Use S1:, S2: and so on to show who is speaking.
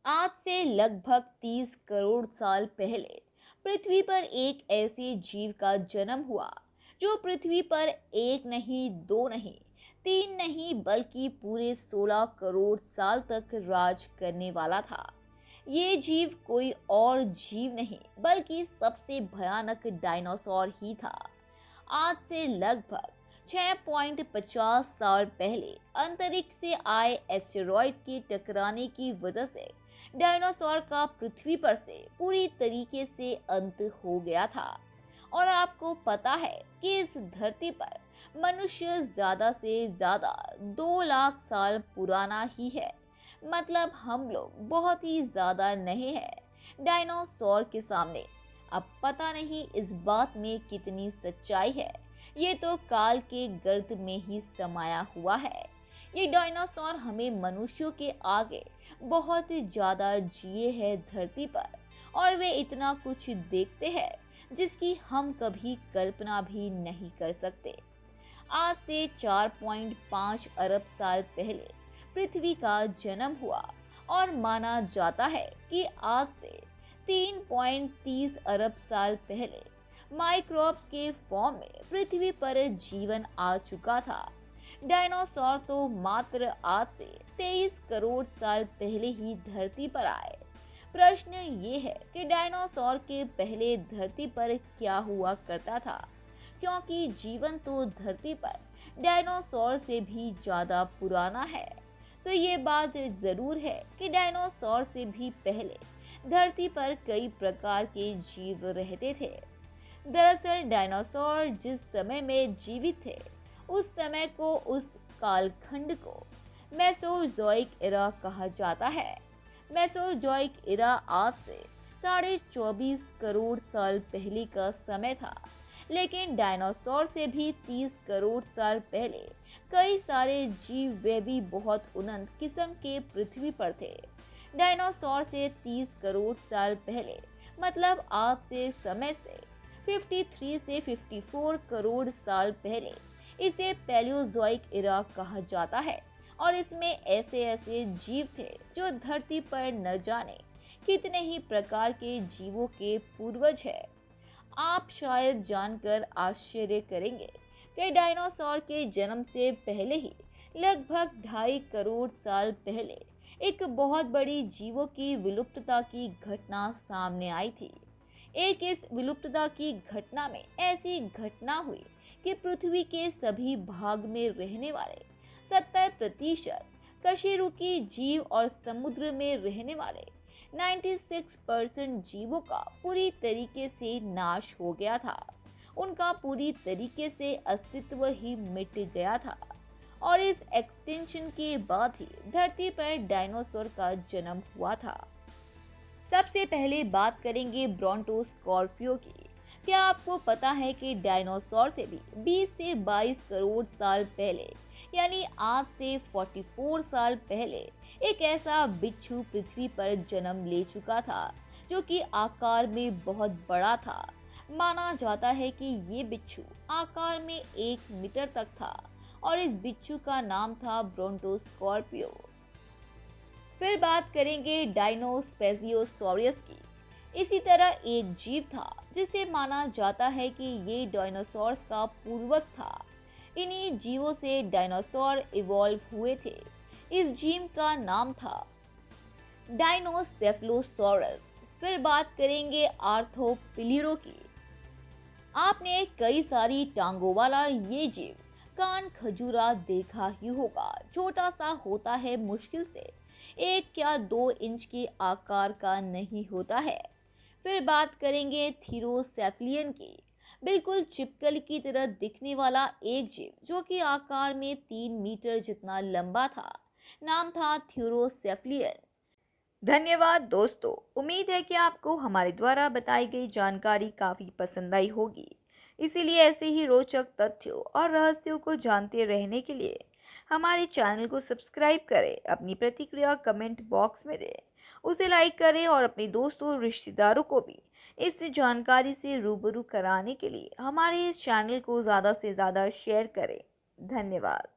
S1: आज से लगभग 30 करोड़ साल पहले पृथ्वी पर एक ऐसे जीव का जन्म हुआ जो पृथ्वी पर एक नहीं, दो नहीं, तीन नहीं बल्कि पूरे 16 करोड़ साल तक राज करने वाला था। ये जीव कोई और जीव नहीं बल्कि सबसे भयानक डायनासोर ही था। आज से लगभग 6.50 साल पहले अंतरिक्ष से आए एस्टेरॉयड के टकराने की वजह से डायनासोर का पृथ्वी पर से पूरी तरीके से अंत हो गया था। और आपको पता है कि इस धरती पर मनुष्य ज्यादा से ज्यादा 2 लाख साल पुराना ही है। मतलब हम लोग बहुत ही ज्यादा नहीं है डायनासोर के सामने। अब पता नहीं इस बात में कितनी सच्चाई है, ये तो काल के गर्त में ही समाया हुआ है। ये डायनासोर हमें मनुष्यों के आगे बहुत ज्यादा जिए हैं धरती पर, और वे इतना कुछ देखते हैं जिसकी हम कभी कल्पना भी नहीं कर सकते। आज से 4.5 अरब साल पहले पृथ्वी का जन्म हुआ और माना जाता है कि आज से 3.30 अरब साल पहले माइक्रोब्स के फॉर्म में पृथ्वी पर जीवन आ चुका था। डायनासोर तो मात्र आज से 23 करोड़ साल पहले ही धरती पर आए। प्रश्न ये है कि डायनासोर के पहले धरती पर क्या हुआ करता था, क्योंकि जीवन तो धरती पर डायनासोर से भी ज्यादा पुराना है। तो ये बात जरूर है कि डायनासोर से भी पहले धरती पर कई प्रकार के जीव रहते थे। दरअसल डायनासोर जिस समय में जीवित थे उस समय को, उस कालखंड को मेसोजोइक एरा कहा जाता है। मेसोजोइक एरा आज से 24.5 करोड़ साल पहले का समय था। लेकिन डायनासोर से भी 30 करोड़ साल पहले कई सारे जीव वे भी बहुत उन्नत किस्म के पृथ्वी पर थे। डायनासोर से 30 करोड़ साल पहले मतलब आज से समय से 53 से 54 करोड़ साल पहले इसे पैलियोजोइक एरा कहा जाता है। और इसमें ऐसे ऐसे जीव थे जो धरती पर न जाने कितने ही प्रकार के जीवों के पूर्वज हैं। आप शायद जानकर आश्चर्य करेंगे कि डायनासोर के जन्म से पहले ही लगभग 2.5 करोड़ साल पहले एक बहुत बड़ी जीवों की विलुप्तता की घटना सामने आई थी। इस विलुप्तता की घटना में ऐसी घटना हुई कि पृथ्वी के सभी भाग में रहने वाले 70% कशेरुकी जीव और समुद्र में रहने वाले 96% जीवों का पूरी तरीके से नाश हो गया था। उनका पूरी तरीके से अस्तित्व ही मिट गया था। और इस एक्सटिंक्शन के बाद ही धरती पर डायनासोर का जन्म हुआ था। सबसे पहले बात करेंगे ब्रोंटोस्कॉर्पियो की। क्या आपको पता है कि डायनासोर से भी 20 से 22 करोड़ साल पहले यानी आज से 44 साल पहले एक ऐसा बिच्छू पृथ्वी पर जन्म ले चुका था जो कि आकार में बहुत बड़ा था। माना जाता है कि ये बिच्छू आकार में 1 मीटर तक था और इस बिच्छू का नाम था ब्रोंटोस्कॉर्पियो। फिर बात करेंगे डायनोस्पेजियोसॉरस की। इसी तरह एक जीव था जिसे माना जाता है कि ये डायनासोर्स का पूर्वज था। इन्हीं जीवों से डायनासोर इवॉल्व हुए थे। इस जीव का नाम था डायनोसेफलोसॉरस। फिर बात करेंगे आर्थोपिलिरो की। आपने कई सारी टांगों वाला ये जीव कान खजूरा देखा ही होगा। छोटा सा होता है, मुश्किल से 1 या 2 इंच के आकार का नहीं होता है। फिर बात करेंगे थीरोसेफलियन की। बिल्कुल चिपकली की तरह दिखने वाला एक जीव जो कि आकार में 3 मीटर जितना लंबा था। नाम था थीरोसेफलियन। धन्यवाद दोस्तों। उम्मीद है कि आपको हमारे द्वारा बताई गई जानकारी काफ़ी पसंद आई होगी। इसीलिए ऐसे ही रोचक तथ्यों और रहस्यों को जानते रहने के लिए हमारे चैनल को सब्सक्राइब करें। अपनी प्रतिक्रिया कमेंट बॉक्स में दें, उसे लाइक करें और अपने दोस्तों और रिश्तेदारों को भी इस जानकारी से रूबरू कराने के लिए हमारे इस चैनल को ज़्यादा से ज़्यादा शेयर करें। धन्यवाद।